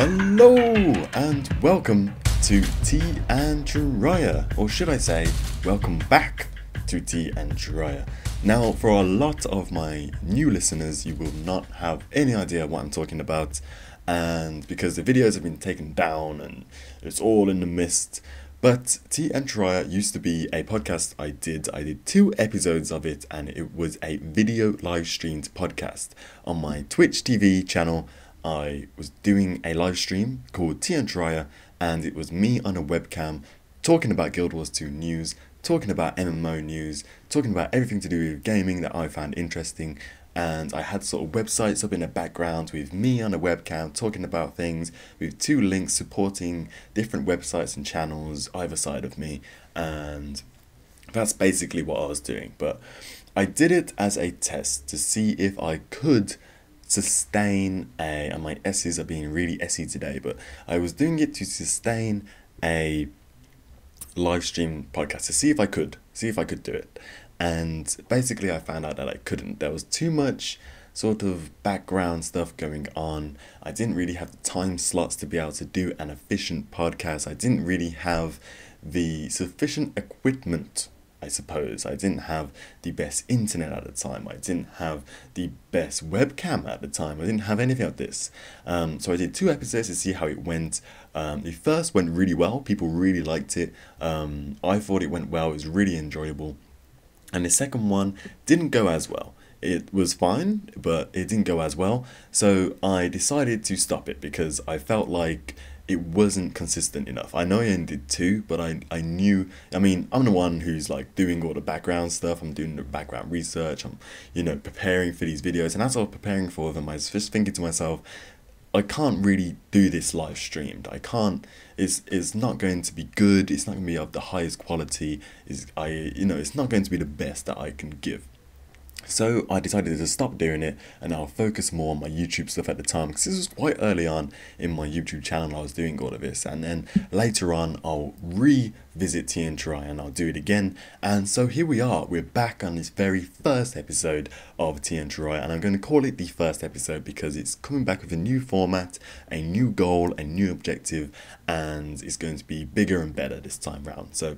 Hello and welcome to Tyria, or should I say, welcome back to Tyria. Now, for a lot of my new listeners, you will not have any idea what I'm talking about, and because the videos have been taken down and it's all in the mist. But Tyria used to be a podcast I did 2 episodes of it, and it was a video live streamed podcast on my Twitch TV channel. I was doing a live stream called Tyria, and it was me on a webcam talking about Guild Wars 2 news, talking about MMO news, talking about everything to do with gaming that I found interesting. And I had sort of websites up in the background with me on a webcam talking about things, with 2 links supporting different websites and channels either side of me, and that's basically what I was doing. But I did it as a test to see if I could sustain and my S's are being really S'y today, but I was doing it to sustain a live stream podcast to see if I could do it. And basically I found out that I couldn't. There was too much sort of background stuff going on. I didn't really have the time slots to be able to do an efficient podcast. I didn't really have the sufficient equipment, I suppose. I didn't have the best internet at the time. I didn't have the best webcam at the time. I didn't have anything of this. So I did 2 episodes to see how it went. The first went really well. People really liked it. I thought it went well. It was really enjoyable. And the second one didn't go as well. It was fine, but it didn't go as well. So I decided to stop it because I felt like it wasn't consistent enough. I know I only did 2, but I knew, I'm the one who's like doing all the background stuff. I'm doing the background research. I'm, preparing for these videos. And as I was preparing for them, I was just thinking to myself, I can't really do this live streamed. I can't, it's not going to be good. It's not going to be of the highest quality. It's not going to be the best that I can give. So I decided to stop doing it, and I'll focus more on my YouTube stuff at the time, because this was quite early on in my YouTube channel I was doing all of this, and then later on I'll revisit Tyria and I'll do it again. And so here we are, we're back on this very first episode of Tyria, and I'm going to call it the first episode because it's coming back with a new format, a new goal, a new objective, and it's going to be bigger and better this time round. So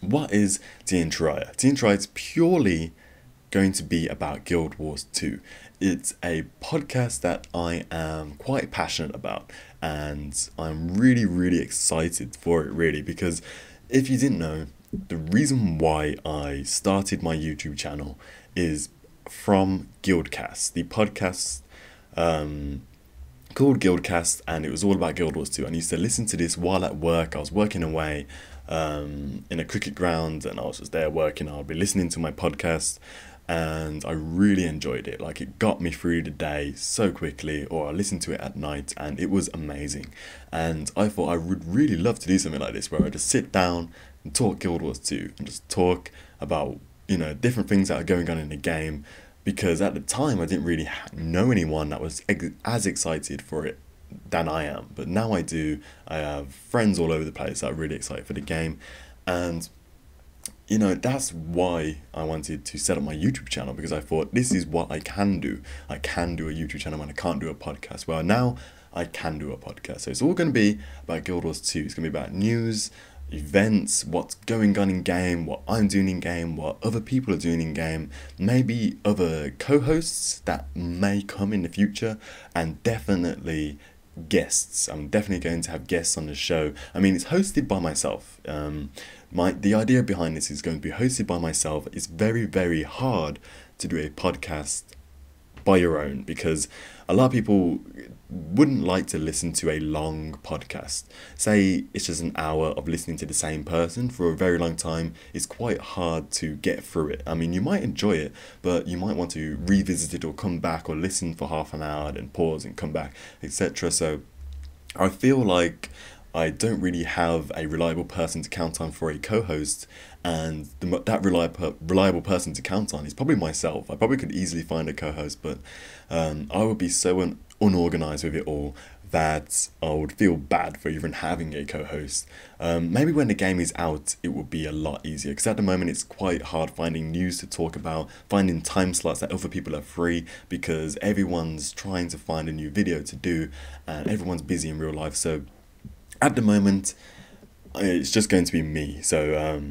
what is Tyria? Tyria is purely going to be about Guild Wars 2. It's a podcast that I am quite passionate about, and I'm really, really excited for it, really, because if you didn't know, the reason why I started my YouTube channel is from Guildcast, the podcast called Guildcast, and it was all about Guild Wars 2. I used to listen to this while at work. I was working away in a cricket ground, and I was just there working. I'll be listening to my podcast, and I really enjoyed it. Like, it got me through the day so quickly, or I listened to it at night, and it was amazing. And I thought I would really love to do something like this, where I just sit down and talk Guild Wars 2 and just talk about, different things that are going on in the game, because at the time I didn't really know anyone that was as excited for it than I am. But now I do. I have friends all over the place that are really excited for the game, and that's why I wanted to set up my YouTube channel, because I thought this is what I can do. I can do a YouTube channel when I can't do a podcast. Well, now I can do a podcast. So it's all going to be about Guild Wars 2. It's going to be about news, events, what's going on in game, what I'm doing in game, what other people are doing in game, maybe other co-hosts that may come in the future, and definitely guests. I'm definitely going to have guests on the show. It's hosted by myself. The idea behind this is going to be hosted by myself. It's very, very hard to do a podcast by your own, because a lot of people wouldn't like to listen to a long podcast. Say it's just an hour of listening to the same person for a very long time. It's quite hard to get through it. You might enjoy it, but you might want to revisit it or come back or listen for half an hour, then pause and come back, etc. So I feel like I don't really have a reliable person to count on for a co-host, and that reliable person to count on is probably myself. I probably could easily find a co-host, but I would be so unorganized with it all that I would feel bad for even having a co-host. Maybe when the game is out, it would be a lot easier, because at the moment it's quite hard finding news to talk about, finding time slots that other people are free, because everyone's trying to find a new video to do and everyone's busy in real life. So at the moment, it's just going to be me. So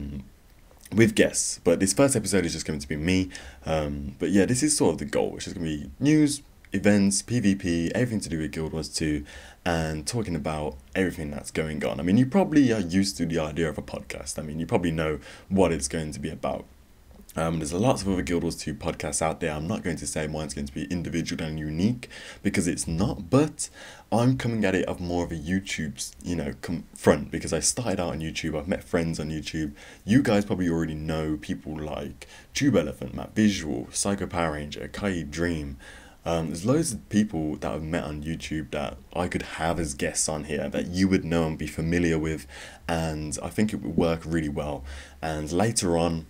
with guests, but this first episode is just going to be me. But yeah, this is sort of the goal, which is going to be news, events, PvP, everything to do with Guild Wars 2, and talking about everything that's going on. I mean, you probably are used to the idea of a podcast. I mean, you probably know what it's going to be about. There's lots of other Guild Wars 2 podcasts out there. I'm not going to say mine's going to be individual and unique, because it's not, but I'm coming at it of more of a YouTube, front, because I started out on YouTube. I've met friends on YouTube. You guys probably already know people like Tube Elephant, Matt Visual, Psycho Power Ranger, Kai Dream. There's loads of people that I've met on YouTube that I could have as guests on here that you would know and be familiar with, and I think it would work really well. And later on,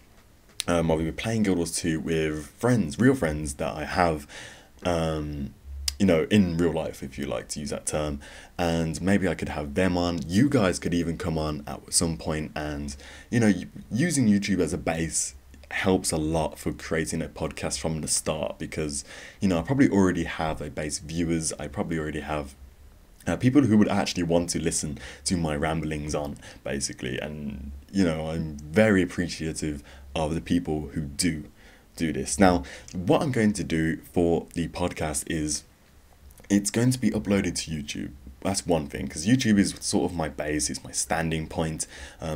I'll be playing Guild Wars 2 with friends, real friends that I have, in real life, if you like to use that term, and maybe I could have them on. You guys could even come on at some point, and, using YouTube as a base helps a lot for creating a podcast from the start, because, I probably already have a base of viewers. I probably already have people who would actually want to listen to my ramblings on, basically. And, I'm very appreciative of the people who do this. Now, what I'm going to do for the podcast is it's going to be uploaded to YouTube. That's one thing, because YouTube is sort of my base, it's my standing point.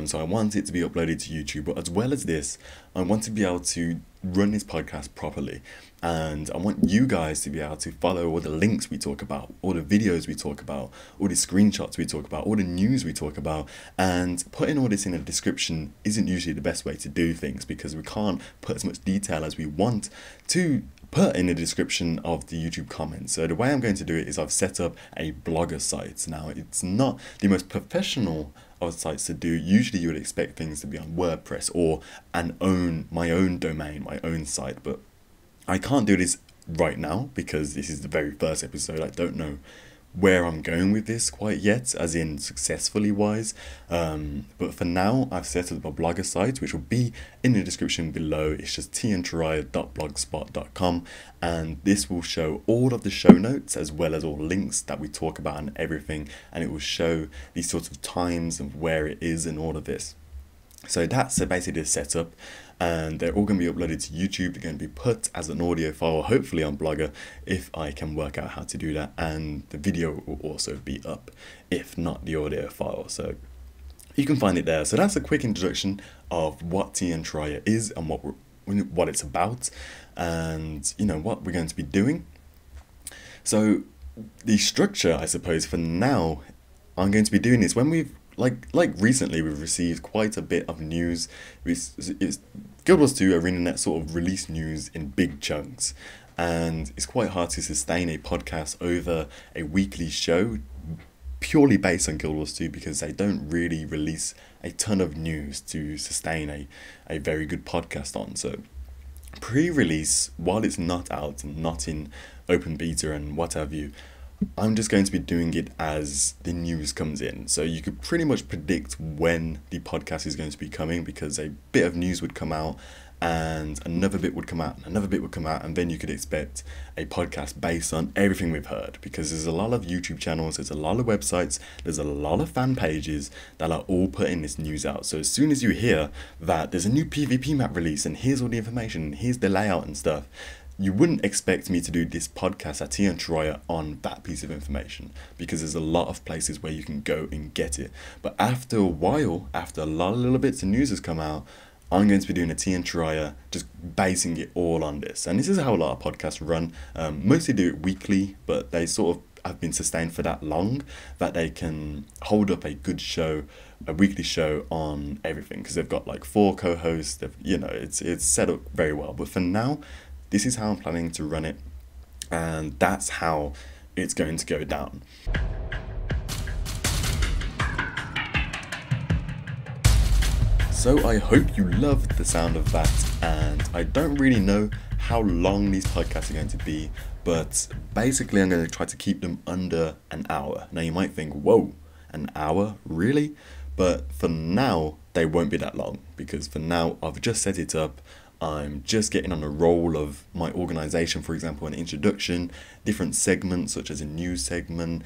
So I want it to be uploaded to YouTube. But as well as this, I want to be able to run this podcast properly. And I want you guys to be able to follow all the links we talk about, all the videos we talk about, all the screenshots we talk about, all the news we talk about. And putting all this in a description isn't usually the best way to do things, because we can't put as much detail as we want to put in the description of the YouTube comments. So the way I'm going to do it is I've set up a blogger site. Now, it's not the most professional of sites to do. Usually you would expect things to be on WordPress or my own domain, my own site, but I can't do this right now because this is the very first episode. I don't know where I'm going with this quite yet, as in successfully wise, but for now I've set up a blogger site which will be in the description below. It's just tandtyria.blogspot.com, and this will show all of the show notes as well as all links that we talk about and everything, and it will show these sorts of times and where it is and all of this. So that's basically the setup, and they're all going to be uploaded to YouTube. They're going to be put as an audio file, hopefully on Blogger, if I can work out how to do that, and the video will also be up, if not the audio file. So you can find it there. So that's a quick introduction of what Tyria is and what it's about, and what we're going to be doing. So the structure, I suppose, for now, I'm going to be doing this when we've recently we've received quite a bit of news. Guild Wars 2 ArenaNet sort of release news in big chunks, and it's quite hard to sustain a podcast over a weekly show purely based on Guild Wars 2, because they don't really release a ton of news to sustain a very good podcast on. So pre-release, while it's not out and not in open beta and what have you, I'm just going to be doing it as the news comes in. So you could pretty much predict when the podcast is going to be coming, because a bit of news would come out and another bit would come out and another bit would come out, and then you could expect a podcast based on everything we've heard, because there's a lot of YouTube channels, there's a lot of websites, there's a lot of fan pages that are all putting this news out. So as soon as you hear that there's a new PvP map release and here's all the information, here's the layout and stuff, you wouldn't expect me to do this podcast at Tyria on that piece of information, because there's a lot of places where you can go and get it. But after a while, after a lot of little bits of news has come out, I'm going to be doing a Tyria, just basing it all on this. And this is how a lot of podcasts run. Mostly do it weekly, but they sort of have been sustained for that long that they can hold up a good show, a weekly show on everything, because they've got like 4 co-hosts. It's set up very well. But for now, this is how I'm planning to run it, and that's how it's going to go down. So I hope you loved the sound of that, and I don't really know how long these podcasts are going to be, but basically I'm going to try to keep them under an hour. Now you might think, whoa, an hour? Really? But for now, they won't be that long, because for now I've just set it up. I'm just getting on the roll of my organization, for example, an introduction, different segments such as a news segment,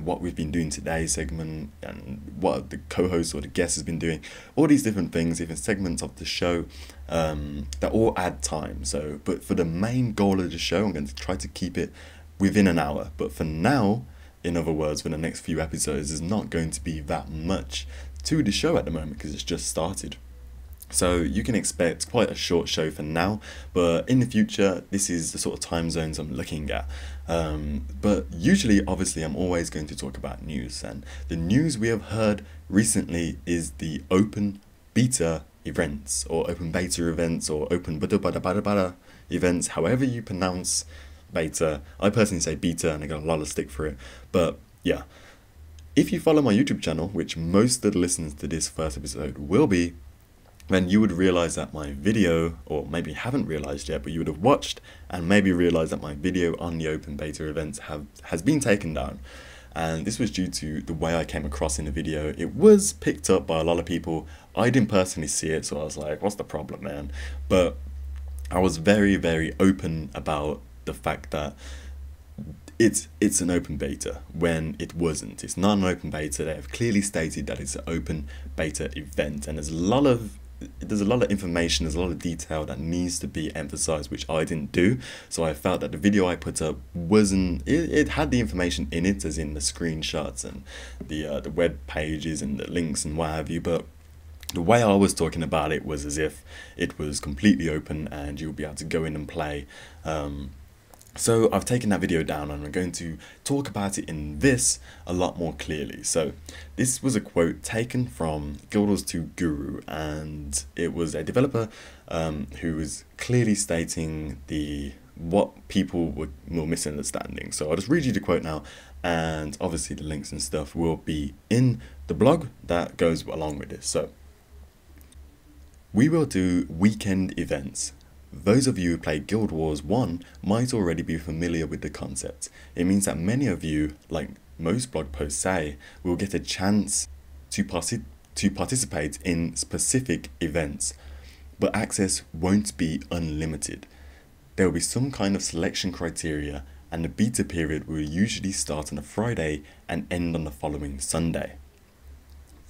what we've been doing today segment, and what the co-host or the guest has been doing, all these different things, different segments of the show, that all add time. So, but for the main goal of the show, I'm going to try to keep it within an hour. But for now, in other words, for the next few episodes, there's not going to be that much to the show at the moment because it's just started. So you can expect quite a short show for now, but in the future, this is the sort of time zones I'm looking at. But usually, obviously, I'm always going to talk about news, and the news we have heard recently is the open beta events, or open beta events, or open bada events, however you pronounce beta. I personally say beta, and I got a lot of stick for it, but yeah. If you follow my YouTube channel, which most of the listeners to this first episode will be, then you would realize that my video, or maybe haven't realized yet, but you would have watched and maybe realized that my video on the open beta events has been taken down. And this was due to the way I came across in the video. It was picked up by a lot of people. I didn't personally see it, so I was like, what's the problem, man? But I was very, very open about the fact that it's an open beta when it wasn't. It's not an open beta. They have clearly stated that it's an open beta event, and there's a lot of information, there's a lot of detail that needs to be emphasized, which I didn't do. So I felt that the video I put up it had the information in it, as in the screenshots and the web pages and the links and what have you, but the way I was talking about it was as if it was completely open and you'll be able to go in and play. So I've taken that video down, and I'm going to talk about it in this a lot more clearly. So this was a quote taken from Guild Wars 2 Guru, and it was a developer who was clearly stating what people were misunderstanding. So I'll just read you the quote now, and obviously the links and stuff will be in the blog that goes along with this. So we will do weekend events. Those of you who play Guild Wars 1 might already be familiar with the concept. It means that many of you, like most blog posts say, will get a chance to participate in specific events, but access won't be unlimited. There will be some kind of selection criteria, and the beta period will usually start on a Friday and end on the following Sunday.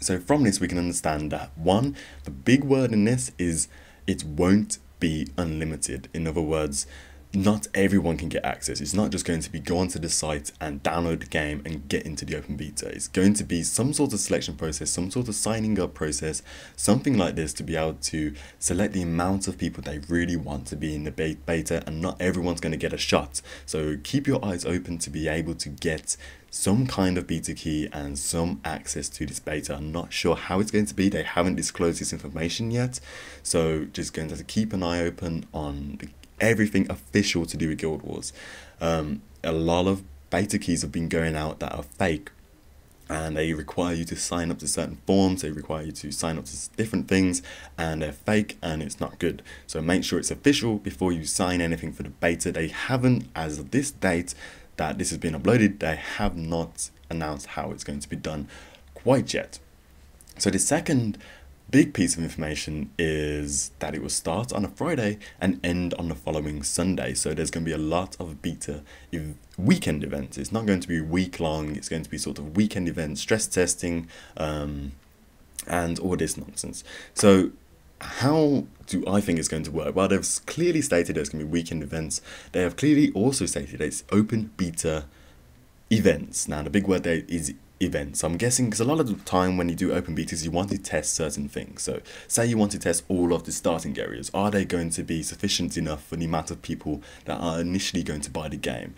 So from this we can understand that, one, the big word in this is it won't be unlimited. In other words, not everyone can get access. It's not just going to be go onto the site and download the game and get into the open beta. It's going to be some sort of selection process, some sort of signing up process, something like this, to be able to select the amount of people they really want to be in the beta, and not everyone's going to get a shot. So keep your eyes open to be able to get some kind of beta key and some access to this beta. I'm not sure how it's going to be. They haven't disclosed this information yet, so just going to have to keep an eye open on everything official to do with Guild Wars. A lot of beta keys have been going out that are fake, and they require you to sign up to certain forms, they require you to sign up to different things, and they're fake and it's not good. So make sure it's official before you sign anything for the beta. They haven't, as of this date that this has been uploaded, they have not announced how it's going to be done quite yet. So the second big piece of information is that it will start on a Friday and end on the following Sunday. So there's going to be a lot of beta weekend events. It's not going to be week long. It's going to be sort of weekend events, stress testing, and all this nonsense. So how do I think it's going to work? Well, they've clearly stated there's going to be weekend events. They have clearly also stated it's open beta events. Now, the big word there is events. I'm guessing because a lot of the time when you do open betas, you want to test certain things. So say you want to test all of the starting areas. Are they going to be sufficient enough for the amount of people that are initially going to buy the game?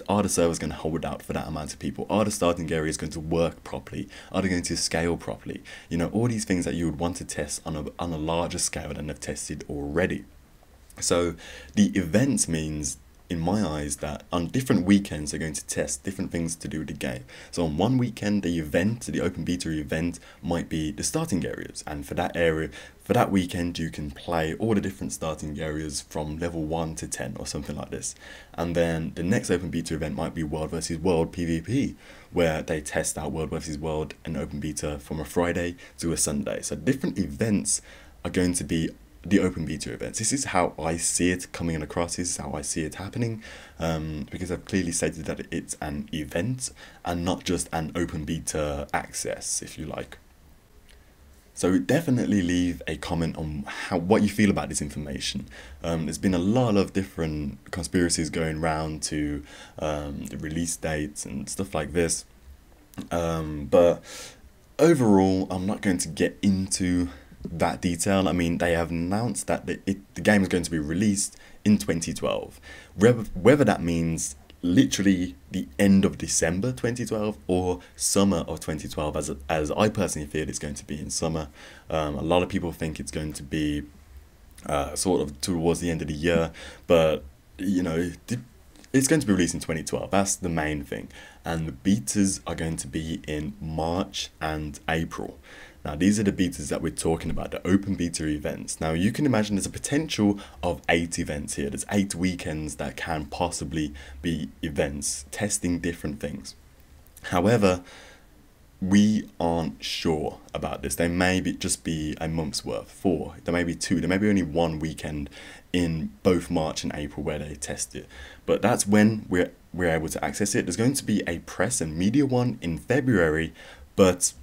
Are the servers going to hold out for that amount of people? Are the starting areas going to work properly? Are they going to scale properly? You know, all these things that you would want to test on a larger scale than they've tested already. So the events means in my eyes, that on different weekends they're going to test different things to do with the game. So on one weekend, the open beta event might be the starting areas, and for that weekend you can play all the different starting areas from level 1 to 10 or something like this. And then the next open beta event might be World versus World PvP, where they test out World versus World and open beta from a Friday to a Sunday. So different events are going to be the open beta events. This is how I see it coming across. This is how I see it happening, because I've clearly stated that it's an event and not just an open beta access, if you like. So definitely leave a comment on what you feel about this information. There's been a lot of different conspiracies going around to the release dates and stuff like this, but overall I'm not going to get into that detail. I mean, they have announced that the game is going to be released in 2012. Whether that means literally the end of December 2012 or summer of 2012, as I personally feel it's going to be in summer. A lot of people think it's going to be sort of towards the end of the year, but you know, it's going to be released in 2012. That's the main thing, and the betas are going to be in March and April. Now, these are the betas that we're talking about, the open beta events. Now, you can imagine there's a potential of 8 events here. There's 8 weekends that can possibly be events testing different things. However, we aren't sure about this. There may just be a month's worth, 4. There may be 2. There may be only 1 weekend in both March and April where they test it. But that's when we're able to access it. There's going to be a press and media one in February, but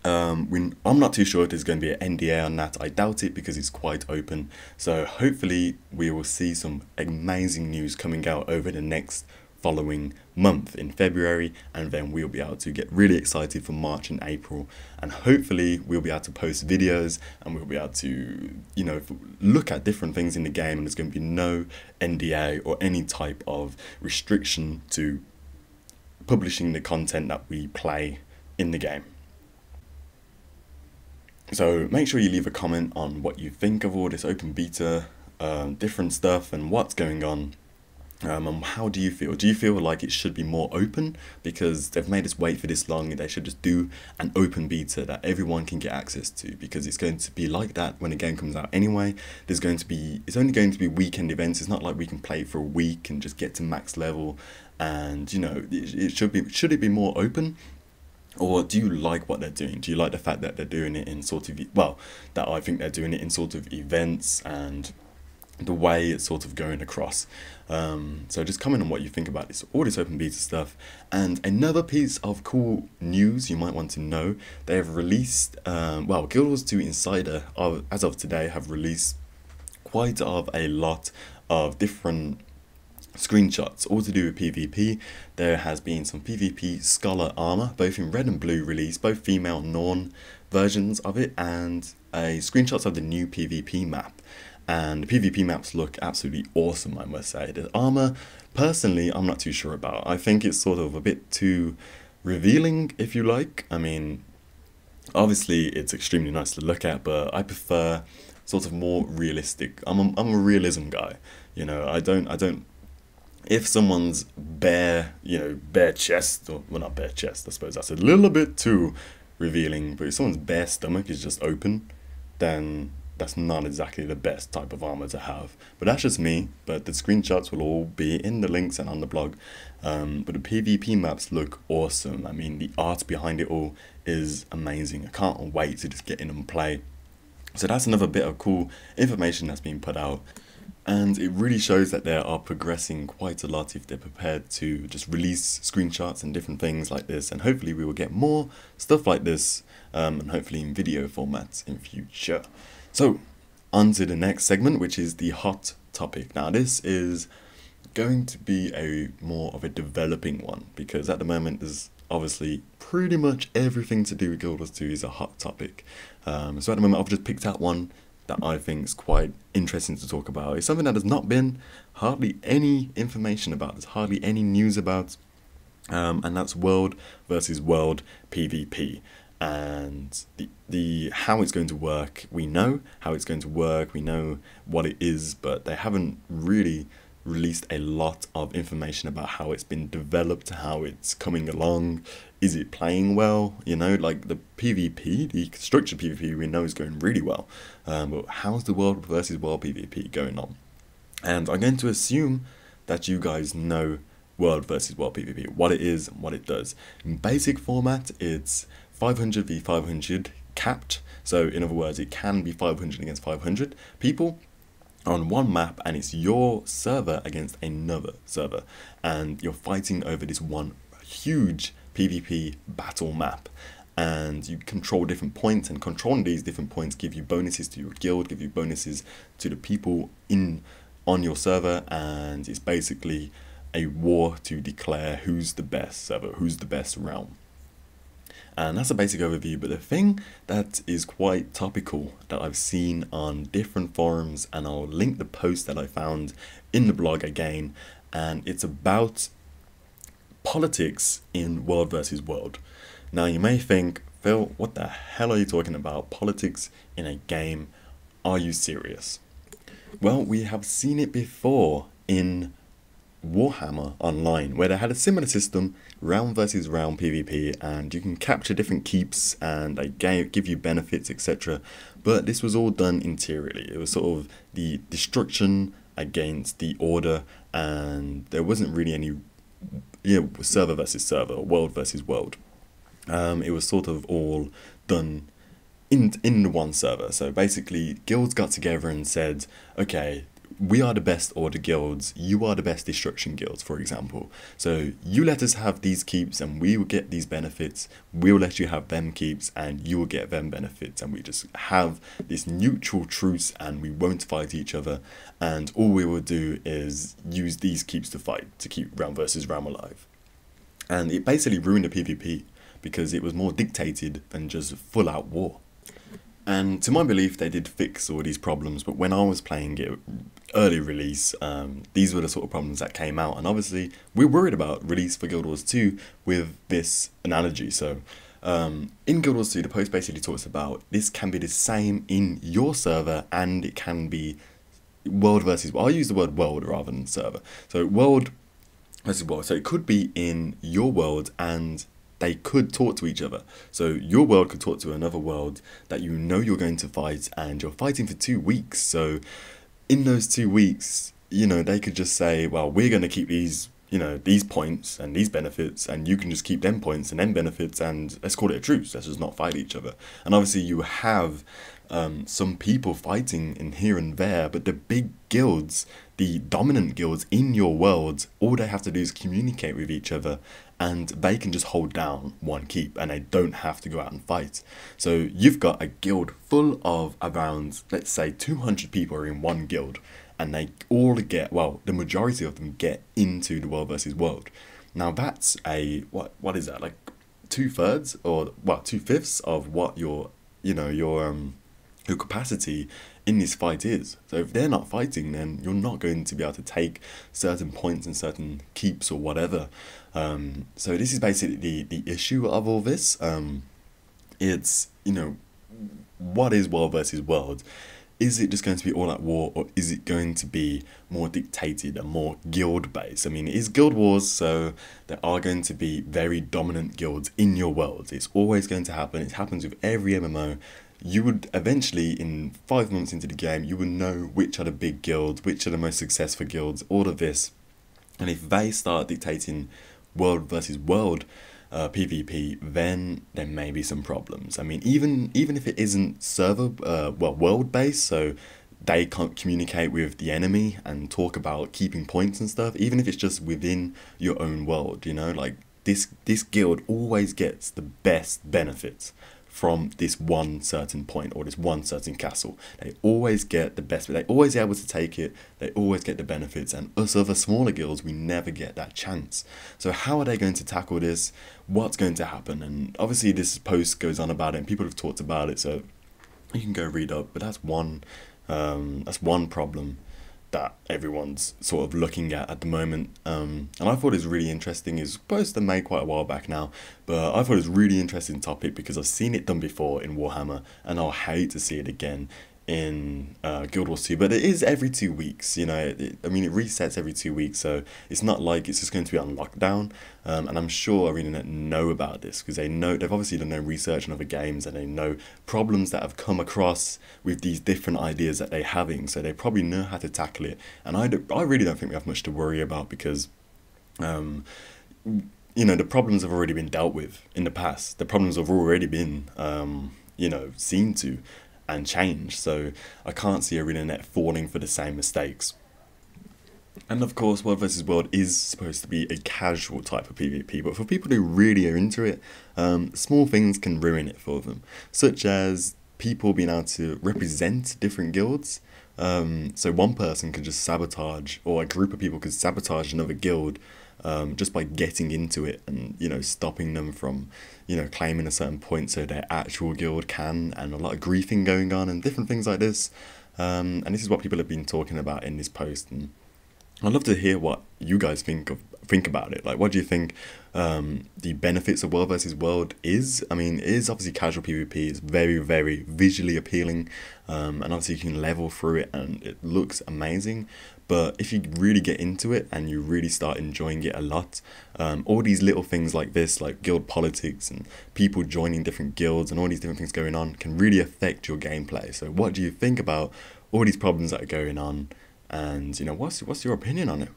I'm not too sure if there's going to be an NDA on that. I doubt it because it's quite open. So hopefully we will see some amazing news coming out over the next following month in February, and then we'll be able to get really excited for March and April, and hopefully we'll be able to post videos and we'll be able to, you know, look at different things in the game, and there's going to be no NDA or any type of restriction to publishing the content that we play in the game. So make sure you leave a comment on what you think of all this open beta, different stuff, and what's going on. And how do you feel? Do you feel like it should be more open because they've made us wait for this long? They should just do an open beta that everyone can get access to, because it's going to be like that when the game comes out anyway. It's only going to be weekend events. It's not like we can play for a week and just get to max level. And you know, should it be more open? Or do you like what they're doing? Do you like the fact that they're doing it in sort of, well, that I think they're doing it in sort of events and the way it's sort of going across? So just comment on what you think about all this open beta stuff. And another piece of cool news you might want to know, they have released, well, Guild Wars 2 Insider, as of today, have released quite a lot of different screenshots, all to do with PvP. There has been some PvP Scholar armor, both in red and blue released, both female Norn versions of it, and screenshots of the new PvP map. And the PvP maps look absolutely awesome, I must say. The armor, personally, I'm not too sure about. I think it's sort of a bit too revealing, if you like. I mean, obviously it's extremely nice to look at, but I prefer sort of more realistic. I'm a realism guy, you know. I don't. If someone's bare chest, or, well, not bare chest, I suppose that's a little bit too revealing, but if someone's bare stomach is just open, then that's not exactly the best type of armor to have. But that's just me, but the screenshots will all be in the links and on the blog. But the PvP maps look awesome. I mean, the art behind it all is amazing. I can't wait to just get in and play. So that's another bit of cool information that's been put out. And it really shows that they are progressing quite a lot if they're prepared to just release screenshots and different things like this. And hopefully we will get more stuff like this, and hopefully in video formats in future. So, on to the next segment, which is the hot topic. Now, this is going to be more of a developing one, because at the moment there's obviously pretty much everything to do with Guild Wars 2 is a hot topic. So at the moment I've just picked out one that I think is quite interesting to talk about. It's something that has not been hardly any information about, there's hardly any news about, and that's World versus World PvP. And the how it's going to work, we know how it's going to work, we know what it is, but they haven't really released a lot of information about how it's been developed, how it's coming along, is it playing well, you know, like the PvP, the structured PvP we know is going really well, but how's the world versus world PvP going on? And I'm going to assume that you guys know world versus world PvP, what it is and what it does. In basic format, it's 500 v 500 capped, so in other words, it can be 500 against 500 people on one map, and it's your server against another server, and you're fighting over this one huge PvP battle map, and you control different points, and controlling these different points give you bonuses to your guild, give you bonuses to the people on your server, and it's basically a war to declare who's the best server, who's the best realm. And that's a basic overview, but the thing that is quite topical that I've seen on different forums, and I'll link the post that I found in the blog again, and it's about politics in world versus world. Now you may think, Phil, what the hell are you talking about? Politics in a game? Are you serious? Well, we have seen it before in Warhammer Online, where they had a similar system, round versus round PvP, and you can capture different keeps and they give you benefits, etc. But this was all done interiorly. It was sort of the destruction against the order, and there wasn't really any, you know, server versus server, or world versus world. It was sort of all done in the one server. So basically, guilds got together and said, okay, we are the best order guilds, you are the best destruction guilds, for example. So you let us have these keeps and we will get these benefits, we'll let you have them keeps and you will get them benefits, and we just have this neutral truce and we won't fight each other, and all we will do is use these keeps to fight, to keep round versus round alive. And it basically ruined the PvP because it was more dictated than just full out war. And to my belief, they did fix all these problems, but when I was playing it early release, these were the sort of problems that came out, and obviously we're worried about release for Guild Wars 2 with this analogy. So in Guild Wars 2, the post basically talks about this can be the same in your server, and it can be world versus, well, I'll use the word world rather than server. So world versus world, so it could be in your world and they could talk to each other. So your world could talk to another world that you know you're going to fight, and you're fighting for 2 weeks. So in those 2 weeks, you know, they could just say, well, we're going to keep these, you know, these points and these benefits, and you can just keep them points and them benefits, and let's call it a truce. Let's just not fight each other. And obviously you have some people fighting in here and there, but the big guilds, the dominant guilds in your world, all they have to do is communicate with each other, and they can just hold down one keep and they don't have to go out and fight. So you've got a guild full of around, let's say 200 people are in one guild, and they all get, well, the majority of them get into the world versus world. Now that's a, what is that, like 2/3 or, well, 2/5 of what your, you know, your capacity in this fight is. So if they're not fighting, then you're not going to be able to take certain points and certain keeps or whatever. So this is basically the issue of all this. It's, you know, what is world versus world? Is it just going to be all out war, or is it going to be more dictated and more guild based? I mean, it is Guild Wars, so there are going to be very dominant guilds in your world. It's always going to happen. It happens with every MMO. You would eventually, in 5 months into the game, you would know which are the big guilds, which are the most successful guilds, all of this. And if they start dictating world versus world PvP, then there may be some problems. I mean, even if it isn't server, well, world based, so they can't communicate with the enemy and talk about keeping points and stuff, even if it's just within your own world, you know, like this guild always gets the best benefits from this one certain point or this one certain castle. They always get the best, but they're always able to take it, they always get the benefits, and us other smaller guilds, we never get that chance. So how are they going to tackle this? What's going to happen? And obviously this post goes on about it and people have talked about it, so you can go read up, but that's one problem that everyone's sort of looking at the moment, and I thought it was really interesting. It's a post I made quite a while back now, but I thought it was a really interesting topic because I've seen it done before in Warhammer, and I'll hate to see it again in Guild Wars 2, but it is every 2 weeks. You know, I mean, it resets every 2 weeks, so it's not like it's just going to be on lockdown. And I'm sure ArenaNet know about this because they've obviously done their research on other games, and they know problems that have come across with these different ideas that they're having. So they probably know how to tackle it. And I really don't think we have much to worry about because, you know, the problems have already been dealt with in the past. The problems have already been, you know, seen to and changed. So I can't see ArenaNet falling for the same mistakes. And of course, World vs. World is supposed to be a casual type of PvP, but for people who really are into it, small things can ruin it for them, such as people being able to represent different guilds. So one person could just sabotage, or a group of people could sabotage another guild just by getting into it and, you know, stopping them from, you know, claiming a certain point so their actual guild can, and a lot of griefing going on and different things like this. And this is what people have been talking about in this post, and I'd love to hear what you guys think about it. Like, what do you think the benefits of World vs. World is? I mean, it is obviously casual PvP. It's very, very visually appealing, and obviously you can level through it, and it looks amazing. But if you really get into it and you really start enjoying it a lot, all these little things like this, like guild politics and people joining different guilds and all these different things going on, can really affect your gameplay. So what do you think about all these problems that are going on? And, you know, what's your opinion on it?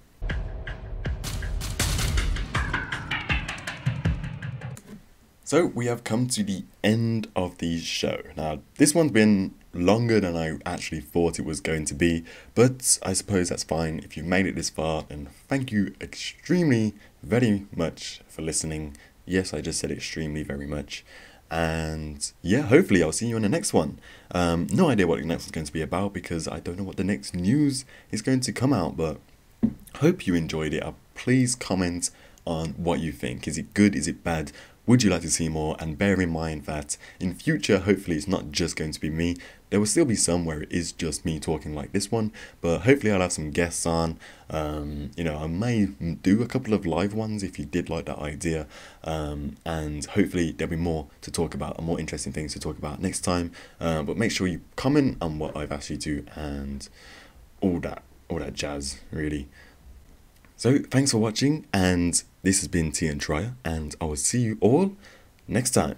So we have come to the end of the show. Now, this one's been longer than I actually thought it was going to be, but I suppose that's fine. If you've made it this far, then thank you extremely very much for listening. Yes, I just said extremely very much. And yeah, hopefully I'll see you in the next one. No idea what the next one's going to be about because I don't know what the next news is going to come out, but hope you enjoyed it. Please comment on what you think. Is it good? Is it bad? Would you like to see more? And bear in mind that in future, hopefully it's not just going to be me. There will still be some where it is just me talking like this one, but hopefully I'll have some guests on. You know, I may do a couple of live ones if you did like that idea, and hopefully there'll be more to talk about and more interesting things to talk about next time. But make sure you comment on what I've asked you to and all that jazz, really. So thanks for watching, and this has been Tyria, and I will see you all next time.